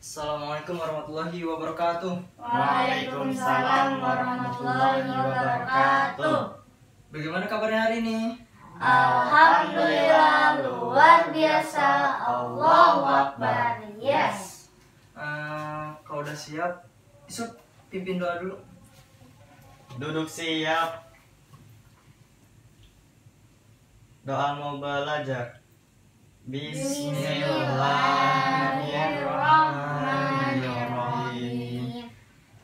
Assalamualaikum warahmatullahi wabarakatuh. Waalaikumsalam warahmatullahi wabarakatuh. Bagaimana kabarnya hari ini? Alhamdulillah luar biasa. Allahu Akbar. Yes. Kalau udah siap, Isut pimpin doa dulu. Duduk siap. Doa mau belajar. Bismillahirrahmanirrahim.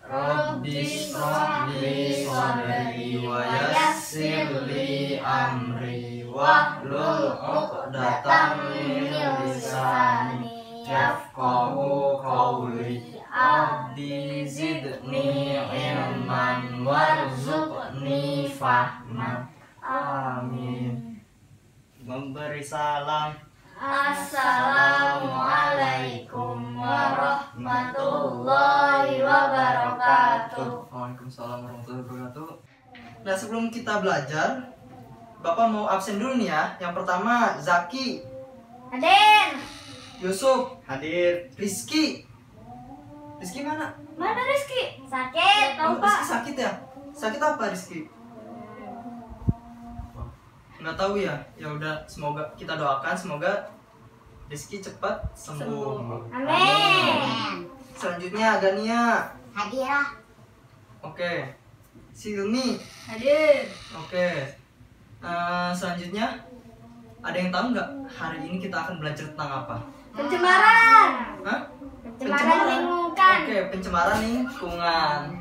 Rabbi shrah li sadri wa yassir li amri wahlul 'uqdatam min lisani yafqahu qawli. Abdi zidni ilman warzuqni fahman. Amin. Memberi salam. Assalamualaikum warahmatullahi wabarakatuh. Waalaikumsalam warahmatullahi wabarakatuh. Nah, sebelum kita belajar, Bapak mau absen dulu nih ya. Yang pertama Zaki, Hadir. Yusuf, Hadir. Rizky. Rizky mana? Mana Rizky? Sakit, Oh, Pak. Rizky sakit ya? Sakit apa Rizky? Nggak tahu ya. Ya udah, semoga kita doakan semoga Rizky cepat sembuh. Amin. Selanjutnya Gania. Hadirah. Oke. Silmi. Hadir. Oke. Selanjutnya ada yang tahu nggak hari ini kita akan belajar tentang apa? Pencemaran. Hah? Pencemaran lingkungan. Oke, pencemaran lingkungan.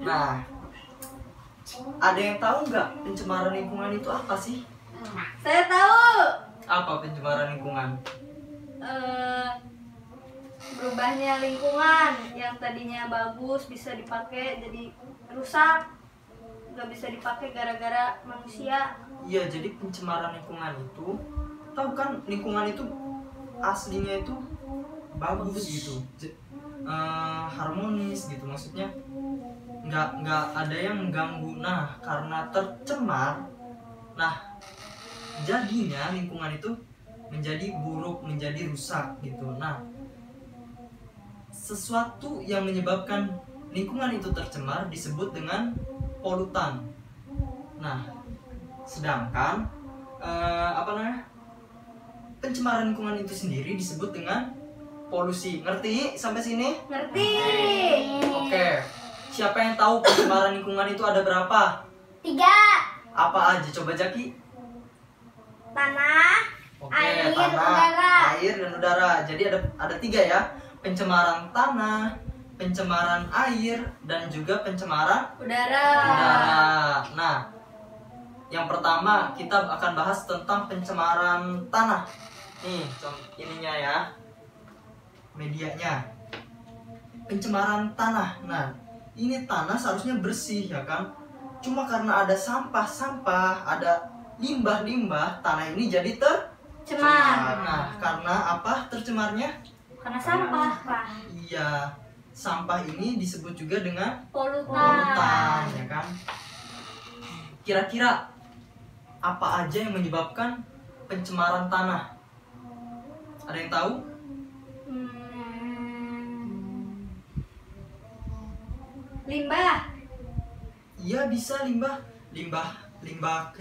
Nah, ada yang tahu nggak pencemaran lingkungan itu apa sih? Saya tahu. Apa pencemaran lingkungan? Berubahnya lingkungan yang tadinya bagus bisa dipakai jadi rusak, nggak bisa dipakai gara-gara manusia. Iya, jadi pencemaran lingkungan itu, tahu kan lingkungan itu aslinya itu bagus gitu, harmonis gitu, maksudnya nggak ada yang mengganggu. Nah, karena tercemar, nah jadinya lingkungan itu menjadi buruk, menjadi rusak gitu. Nah, sesuatu yang menyebabkan lingkungan itu tercemar disebut dengan polutan. Nah, sedangkan pencemaran lingkungan itu sendiri disebut dengan polusi. Ngerti sampai sini? Ngerti? Oke. Siapa yang tahu pencemaran lingkungan itu ada berapa? 3. Apa aja? Coba Jaki. Tanah, Oke, air, tanah, udara. air dan udara. Jadi ada 3 ya. Pencemaran tanah, pencemaran air, dan juga pencemaran Udara. udara. Nah, yang pertama kita akan bahas tentang pencemaran tanah. Nih, ininya ya, medianya. Pencemaran tanah. Nah, ini tanah seharusnya bersih ya kan. Cuma karena ada sampah-sampah, ada limbah-limbah, tanah ini jadi Cemar. Nah, karena apa tercemarnya? Karena sampah, Pak. Iya, sampah ini disebut juga dengan Polutan. polutan, ya kan? Kira-kira apa aja yang menyebabkan pencemaran tanah? Ada yang tahu? Limbah. Iya, bisa limbah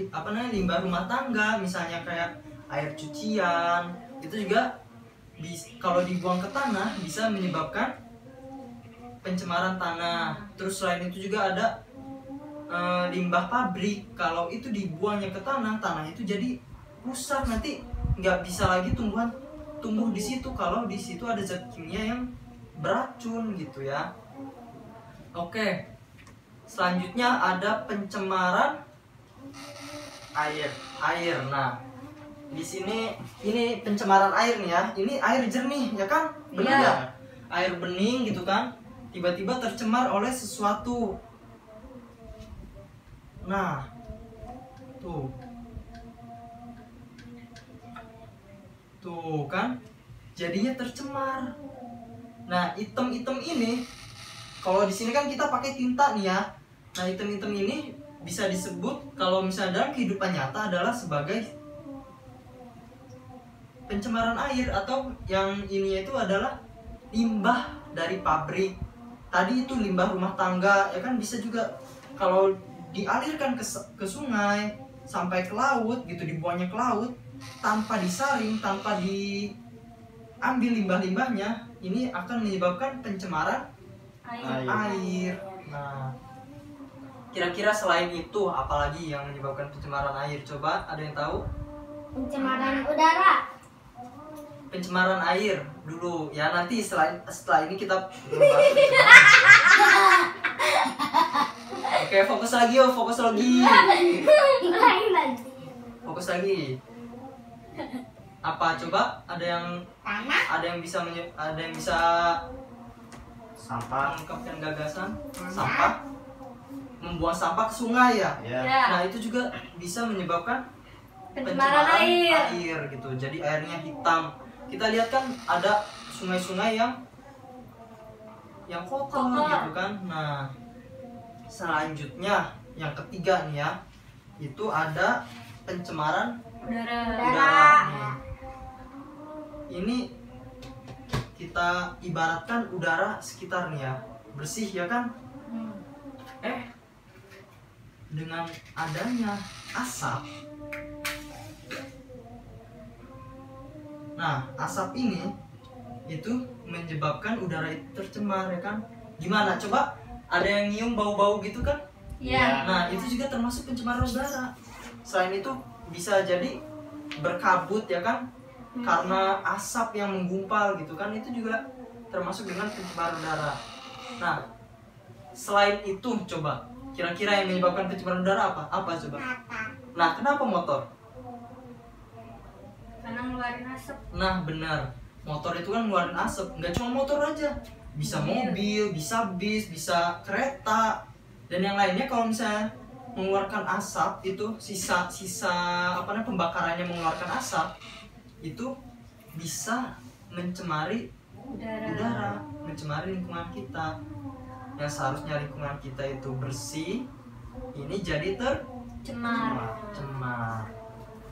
apa namanya, limbah rumah tangga, misalnya kayak air cucian, itu juga kalau dibuang ke tanah bisa menyebabkan pencemaran tanah. Terus selain itu juga ada limbah pabrik, kalau itu dibuangnya ke tanah, tanah itu jadi rusak, nanti nggak bisa lagi tumbuh di situ kalau di situ ada zat kimia yang beracun gitu ya. Oke, selanjutnya ada pencemaran air. Nah, di sini ini pencemaran air nih ya. Ini air jernih ya kan? Benar Iya. ya? Air bening gitu kan? Tiba-tiba tercemar oleh sesuatu. Nah, tuh kan, jadinya tercemar. Nah, item-item ini, kalau di sini kan kita pakai tinta nih ya. Nah, item-item ini bisa disebut kalau misalnya dalam kehidupan nyata adalah sebagai pencemaran air, atau yang ini itu adalah limbah dari pabrik. Tadi itu limbah rumah tangga, ya kan bisa juga kalau dialirkan ke sungai sampai ke laut gitu, dibuangnya ke laut tanpa disaring, tanpa diambil limbah-limbahnya, ini akan menyebabkan pencemaran air. Nah, kira-kira selain itu apalagi yang menyebabkan pencemaran air? Coba ada yang tahu? Pencemaran udara. Pencemaran air dulu ya, nanti setelah ini kita bahas pencemaran. Oke, fokus lagi. Fokus lagi. Apa coba? Ada yang bisa Sampah. mengungkapkan gagasan? Sampah, membuang sampah ke sungai ya. Ya. Nah, itu juga bisa menyebabkan Pencemaran air. gitu. Jadi airnya hitam. Kita lihat kan ada sungai-sungai yang kotor gitu kan. Nah, selanjutnya yang ketiga nih ya, itu ada pencemaran udara nih. Ini kita ibaratkan udara sekitar nih ya, bersih ya kan. Dengan adanya asap, nah asap ini itu menyebabkan udara itu tercemar ya kan. Gimana coba, ada yang nyium bau-bau gitu kan. Iya. Nah itu juga termasuk pencemaran udara. Selain itu bisa jadi berkabut ya kan, karena asap yang menggumpal gitu kan, itu juga termasuk dengan pencemaran udara. Nah selain itu coba, kira-kira yang menyebabkan pencemaran udara apa coba? Nah kenapa motor? Karena ngeluarin asap. Nah benar, motor itu kan ngeluarin asap. Nggak cuma motor aja, bisa mobil, bisa bis, bisa kereta, dan yang lainnya. Kalau misalnya mengeluarkan asap, itu sisa pembakarannya mengeluarkan asap, itu bisa mencemari udara, mencemari lingkungan kita. Yang seharusnya lingkungan kita itu bersih, ini jadi tercemar.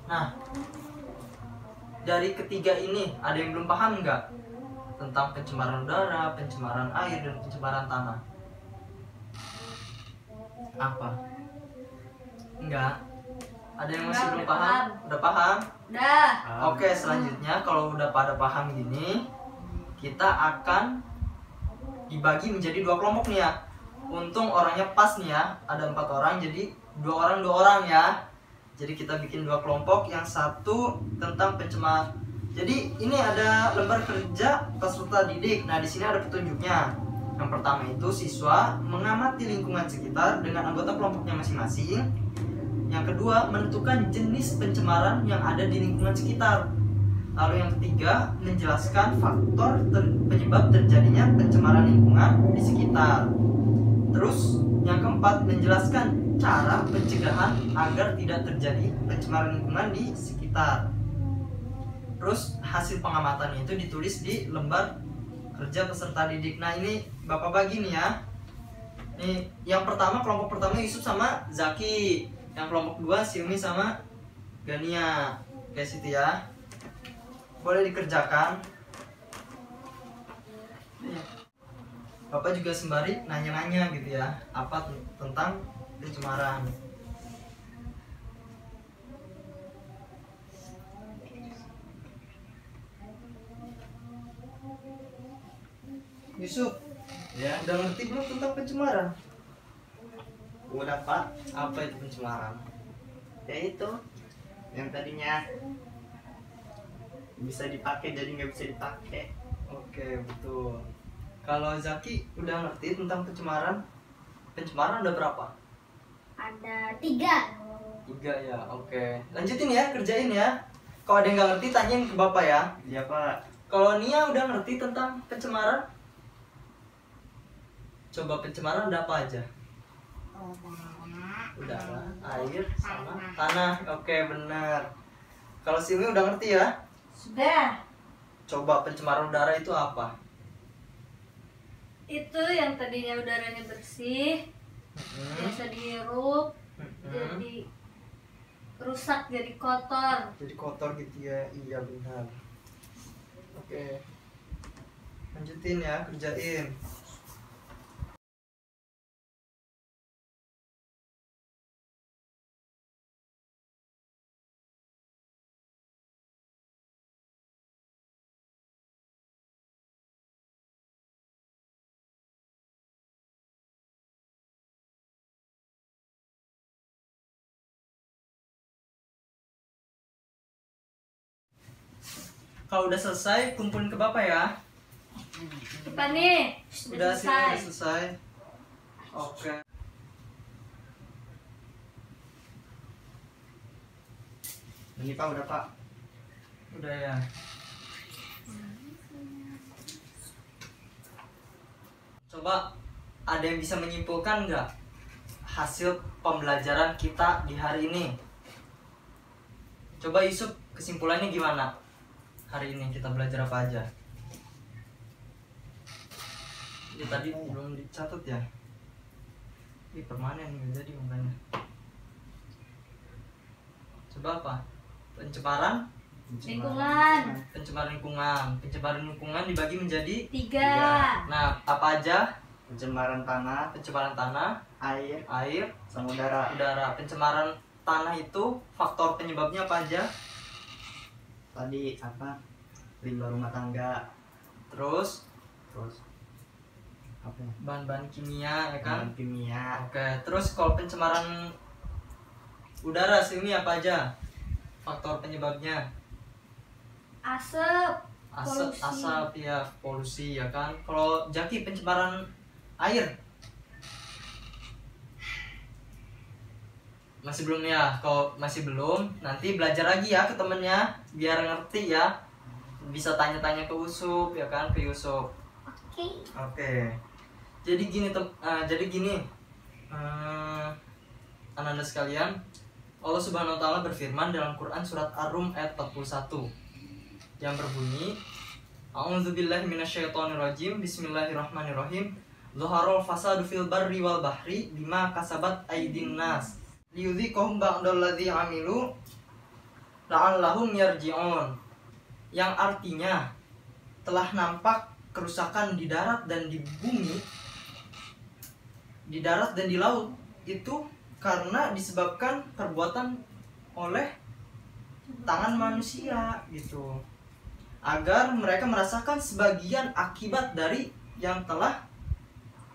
Nah, dari ketiga ini ada yang belum paham nggak tentang pencemaran udara, pencemaran air, dan pencemaran tanah? Apa? Enggak? Ada yang masih belum paham? Udah paham? Udah. Oke, selanjutnya kalau udah pada paham gini, kita akan dibagi menjadi 2 kelompok nih ya. Untung orangnya pas nih ya, ada 4 orang, jadi 2 orang ya. Jadi kita bikin 2 kelompok, yang satu tentang pencemar. Jadi ini ada lembar kerja peserta didik. Nah di sini ada petunjuknya. Yang pertama itu siswa mengamati lingkungan sekitar dengan anggota kelompoknya masing-masing. Yang kedua menentukan jenis pencemaran yang ada di lingkungan sekitar. Lalu yang ketiga menjelaskan faktor penyebab terjadinya pencemaran lingkungan di sekitar. Terus yang keempat menjelaskan cara pencegahan agar tidak terjadi pencemaran lingkungan di sekitar. Terus hasil pengamatannya itu ditulis di lembar kerja peserta didik. Nah ini Bapak bagi nih ya. Nih yang pertama, kelompok pertama Yusuf sama Zaki. Yang kelompok 2 Silmi sama Gania. Kayak situ ya. Boleh dikerjakan. Bapak juga sembari nanya-nanya gitu ya, apa tentang pencemaran. Yusuf, Ya. udah ngerti belum tentang pencemaran? Udah Pak. Apa itu pencemaran? Ya itu yang tadinya bisa dipakai jadi nggak bisa dipakai. Oke, betul. Kalau Zaki udah ngerti tentang pencemaran? Pencemaran ada berapa? Ada 3. 3 ya, oke. Lanjutin ya, kerjain ya. Kalau ada yang nggak ngerti, tanyain ke Bapak ya. Iya Pak. Kalau Nia udah ngerti tentang pencemaran? Coba pencemaran ada apa aja? Udara, air, sama tanah. Oke, benar. Kalau Silmi udah ngerti ya? Sudah. Coba pencemaran udara itu apa? Itu yang tadinya udaranya bersih, biasa dihirup, jadi rusak, jadi kotor. Jadi kotor gitu ya. Iya benar. Oke. Lanjutin ya, kerjain. Kalau udah selesai, kumpulin ke bapak ya. Depan nih. Udah sih, udah selesai. Oke. Ini Pak udah Pak. Udah ya. Coba ada yang bisa menyimpulkan nggak hasil pembelajaran kita di hari ini? Coba Yusuf, kesimpulannya gimana? Hari ini kita belajar apa aja? Ini tadi belum dicatat ya? Ini permanen nggak jadi makanya. Coba apa? Pencemaran Lingkungan. Pencemaran lingkungan dibagi menjadi 3. Nah, apa aja? Pencemaran tanah, Pencemaran tanah, air, air, sama udara. udara. Pencemaran tanah itu faktor penyebabnya apa aja? Tadi apa? Limbah rumah tangga, Terus terus apa ya? bahan-bahan kimia ya kan? Bahan kimia, Oke, terus kalau pencemaran udara sini apa aja? Faktor penyebabnya? Asap. Asap, Polusi. asap ya, polusi ya kan? Kalau Jaki pencemaran air? Masih belum ya? Kalau masih belum, nanti belajar lagi ya ke temennya biar ngerti ya. Bisa tanya-tanya ke Usup ya kan, ke Yusuf. Oke. Oke. Jadi gini anak-anak sekalian, Allah Subhanahu wa taala berfirman dalam Quran surat Ar-Rum ayat 41 yang berbunyi, A'udzubillahi minasyaitonirrajim. Bismillahirrahmanirrahim. Zaharul fasadu fil barri wal bahri bima kasabat aydin nas liyudhiqahum ba'dallazi amilu la'allahum yarji'un. Yang artinya telah nampak kerusakan di darat dan di bumi, di darat dan di laut itu karena disebabkan perbuatan oleh tangan manusia gitu, agar mereka merasakan sebagian akibat dari yang telah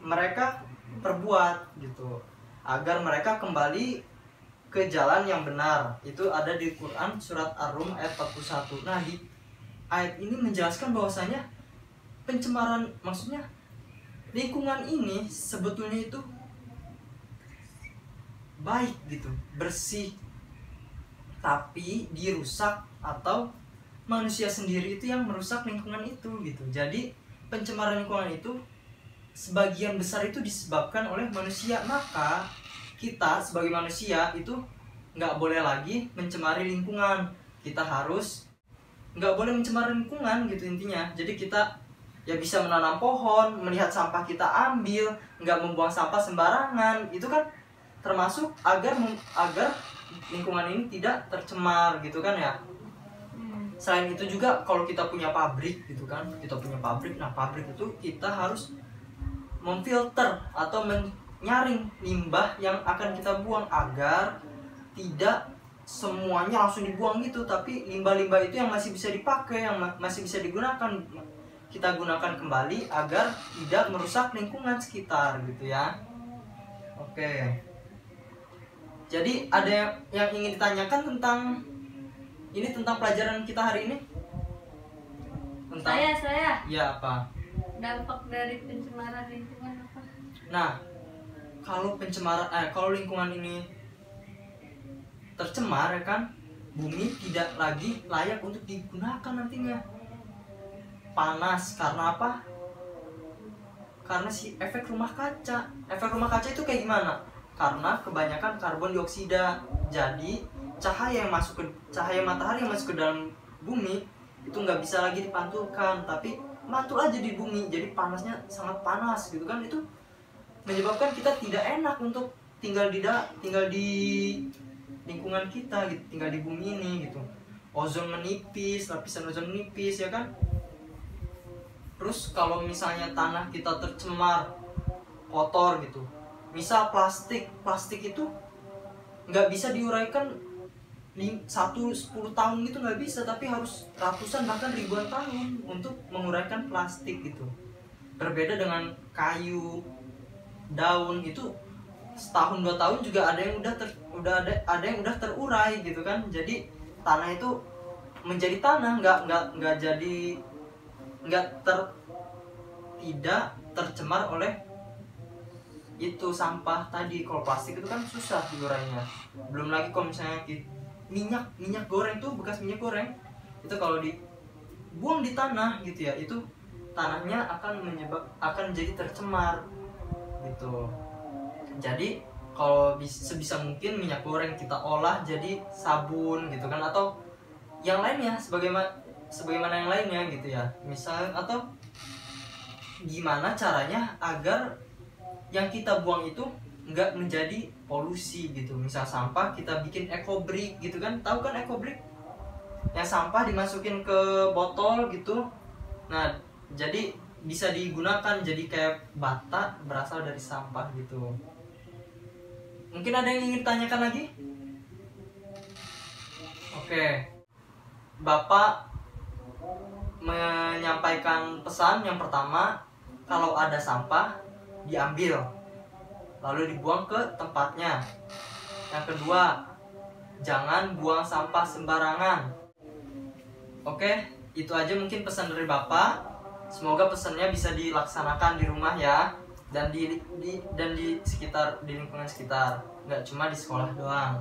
mereka perbuat gitu, agar mereka kembali ke jalan yang benar. Itu ada di Quran surat Ar-Rum ayat 41. Nah, di ayat ini menjelaskan bahwasanya pencemaran, maksudnya lingkungan ini sebetulnya itu baik gitu, bersih, tapi dirusak atau manusia sendiri itu yang merusak lingkungan itu gitu. Jadi pencemaran lingkungan itu sebagian besar itu disebabkan oleh manusia. Maka kita sebagai manusia itu nggak boleh lagi mencemari lingkungan. Kita harus nggak boleh mencemari lingkungan gitu intinya. Jadi kita ya bisa menanam pohon, melihat sampah kita ambil, nggak membuang sampah sembarangan. Itu kan termasuk agar lingkungan ini tidak tercemar gitu kan ya. Selain itu juga kalau kita punya pabrik gitu kan, nah pabrik itu kita harus memfilter atau menyaring limbah yang akan kita buang agar tidak semuanya langsung dibuang gitu, tapi limbah-limbah itu yang masih bisa dipakai, yang masih bisa digunakan, kita gunakan kembali agar tidak merusak lingkungan sekitar gitu ya. Oke. Jadi ada yang ingin ditanyakan tentang pelajaran kita hari ini? Tentang Saya. ya apa? Dampak dari pencemaran lingkungan apa? Nah, kalau lingkungan ini tercemar ya kan, bumi tidak lagi layak untuk digunakan nantinya. Panas karena apa? Karena si efek rumah kaca. Efek rumah kaca itu kayak gimana? Karena kebanyakan karbon dioksida. Jadi cahaya matahari yang masuk ke dalam bumi itu nggak bisa lagi dipantulkan, tapi mantul aja di bumi. Jadi panasnya sangat panas gitu kan. Itu menyebabkan kita tidak enak untuk tinggal di lingkungan kita gitu, tinggal di bumi ini gitu. Ozon menipis, lapisan ozon menipis ya kan. Terus kalau misalnya tanah kita tercemar, kotor gitu, misal plastik itu nggak bisa diuraikan 10 tahun gitu, nggak bisa, tapi harus ratusan bahkan ribuan tahun untuk menguraikan plastik gitu. Berbeda dengan kayu, daun itu setahun 2 tahun juga ada yang ada yang udah terurai gitu kan. Jadi tanah itu menjadi tanah, nggak tidak tercemar oleh itu sampah tadi. Kalau plastik itu kan susah diurainya. Belum lagi kalau misalnya minyak goreng tuh, bekas minyak goreng itu kalau dibuang di tanah gitu ya, itu tanahnya akan jadi tercemar gitu. Jadi kalau sebisa mungkin minyak goreng kita olah jadi sabun gitu kan, atau yang lainnya sebagaimana yang lainnya gitu ya. Misal, atau gimana caranya agar yang kita buang itu nggak menjadi polusi gitu. Misal sampah kita bikin ekobrik gitu kan, tahu kan ekobrik? Yang sampah dimasukin ke botol gitu. Nah, jadi bisa digunakan jadi kayak bata berasal dari sampah gitu. Mungkin ada yang ingin tanyakan lagi? Oke. Bapak menyampaikan pesan yang pertama, kalau ada sampah diambil lalu dibuang ke tempatnya. Yang kedua, jangan buang sampah sembarangan. Oke, itu aja mungkin pesan dari Bapak. Semoga pesannya bisa dilaksanakan di rumah ya, dan di lingkungan sekitar, nggak cuma di sekolah doang.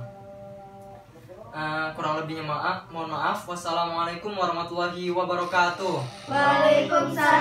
Kurang lebihnya mohon maaf. Wassalamualaikum warahmatullahi wabarakatuh. Waalaikumsalam